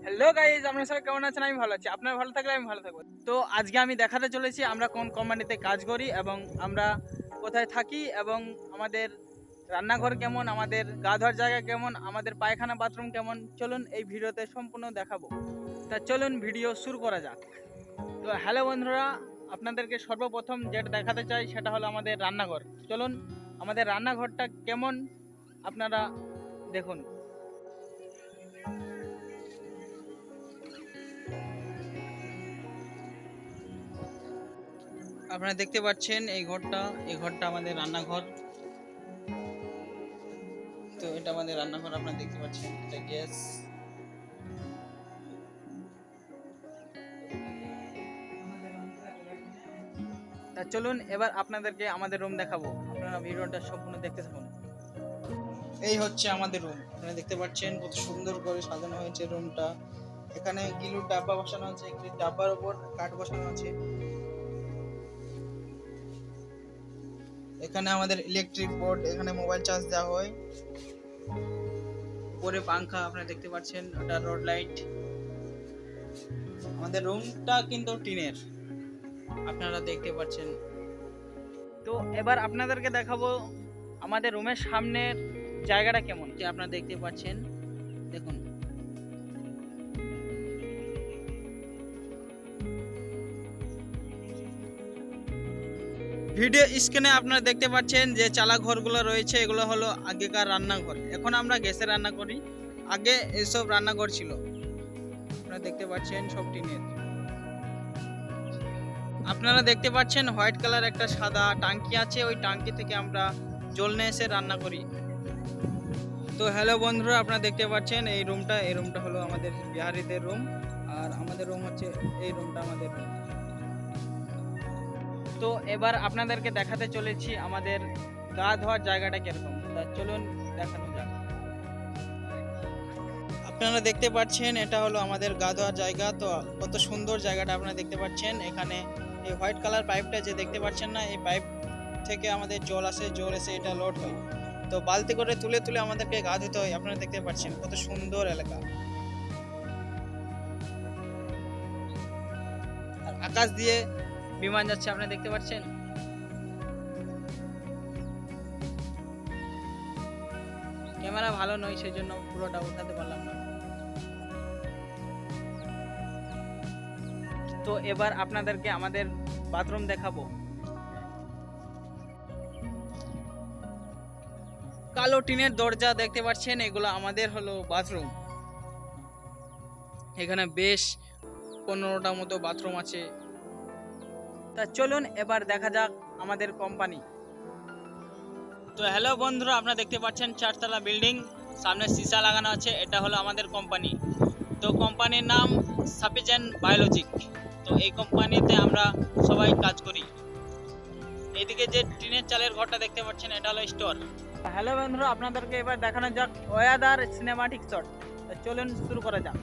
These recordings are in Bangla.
হ্যালো গাইজ, আপনারা সবাই কেমন আছেন? আমি ভালো আছি। আপনারা ভালো থাকলে আমি ভালো থাকবো। তো আজকে আমি দেখাতে চলেছি আমরা কোন কোম্পানিতে কাজ করি এবং আমরা কোথায় থাকি এবং আমাদের রান্নাঘর কেমন, আমাদের গা ধোয়ার জায়গা কেমন, আমাদের পায়খানা বাথরুম কেমন। চলুন এই ভিডিওতে সম্পূর্ণ দেখাবো। তা চলুন ভিডিও শুরু করা যাক। তো হ্যালো বন্ধুরা, আপনাদেরকে সর্বপ্রথম যেটা দেখাতে চাই সেটা হলো আমাদের রান্নাঘর। চলুন আমাদের রান্নাঘরটা কেমন আপনারা দেখুন। আপনারা দেখতে পাচ্ছেন এই ঘরটা আমাদের রান্নাঘর। তো এটা আমাদের রান্নাঘর, আপনারা দেখতে পাচ্ছেন এটা গ্যাস। তা চলুন এবার আপনাদেরকে আমাদের রুম দেখাবো, আপনারা ভিডিওটা সম্পূর্ণ দেখতে থাকুন। এই হচ্ছে আমাদের রুম, আপনারা দেখতে পাচ্ছেন কত সুন্দর করে সাজানো হয়েছে রুমটা। এখানে গিলুর ডাব্বা বসানো আছে, একটি ডাব্বার উপর কাঠ বসানো আছে। এখানে আমাদের ইলেকট্রিক বোর্ড, এখানে মোবাইল চার্জ দেওয়া হয়। উপরে পাংখা আপনারা দেখতে পাচ্ছেন, ওটা রড লাইট। আমাদের রুমটা কিন্তু টিনের, আপনারা দেখতে পাচ্ছেন। তো এবার আপনাদেরকে দেখাবো আমাদের রুমের সামনের জায়গাটা কেমন, যে আপনারা দেখতে পাচ্ছেন। দেখুন ভিডিও স্ক্রিনে আপনারা দেখতে পাচ্ছেন যে চালা ঘরগুলো রয়েছে, এগুলো হলো আগেকার রান্নাঘর। এখন আমরা গ্যাসে রান্না করি, আগে এসব রান্নাঘর ছিল। আপনারা দেখতে পাচ্ছেন সব টিনের। আপনারা দেখতে পাচ্ছেন হোয়াইট কালার একটা সাদা টাঙ্কি আছে, ওই টাঙ্কি থেকে আমরা জল নিয়ে এসে রান্না করি। তো হ্যালো বন্ধুরা, আপনারা দেখতে পাচ্ছেন এই রুমটা হলো আমাদের বিহারিদের রুম, আর আমাদের রুম হচ্ছে এই রুমটা আমাদের রুম। তো এবার আপনাদেরকে দেখাতে চলেছি আমাদের গা ধোয়ার জায়গাটা কিরকম। তা চলুন দেখানো যাক। আপনারা দেখতে পাচ্ছেন এটা হলো আমাদের গা ধোয়ার জায়গা। তো কত সুন্দর জায়গাটা আপনারা দেখতে পাচ্ছেন। এখানে এই হোয়াইট কালার পাইপটা যে দেখতে পাচ্ছেন না, এই পাইপ থেকে আমাদের জল এসে এটা লোড হয়। তো বালতি করে তুলে তুলে আমাদেরকে গা ধুতে হয়। আপনারা দেখতে পাচ্ছেন কত সুন্দর এলাকা। আর আকাশ দিয়ে বিমান যাচ্ছে, আপনারা দেখতে পাচ্ছেন। ক্যামেরা ভালো নয়, সেই জন্য পুরোটা উঠাতে পারলাম না। তো এবার আপনাদেরকে আমাদের বাথরুম দেখাবো। কালো টিনের দরজা দেখতে পাচ্ছেন, এগুলো আমাদের হলো বাথরুম। এখানে বেশ 15টা মতো বাথরুম আছে। তা চলুন এবার দেখা যাক আমাদের কোম্পানি। তো হ্যালো বন্ধুরা, আপনারা দেখতে পাচ্ছেন 4তলা বিল্ডিং, সামনে সীসা লাগানো আছে, এটা হলো আমাদের কোম্পানি। তো কোম্পানির নাম সাফিজেন বায়োলজিক। তো এই কোম্পানিতে আমরা সবাই কাজ করি। এইদিকে যে টিনের চালের ঘরটা দেখতে পাচ্ছেন, এটা হলো স্টোর। হ্যালো বন্ধুরা, আপনাদেরকে এবার দেখানো যাক ওয়েদার সিনেমাটিক শট। চলুন শুরু করা যাক।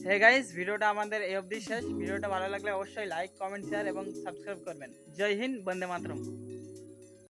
হে গাইস, ভিডিওটা আমাদের এই অবধি শেষ। ভিডিওটা ভালো লাগলে অবশ্যই লাইক, কমেন্ট, শেয়ার এবং সাবস্ক্রাইব করবেন। জয় হিন্দ, বন্দে মাতরম।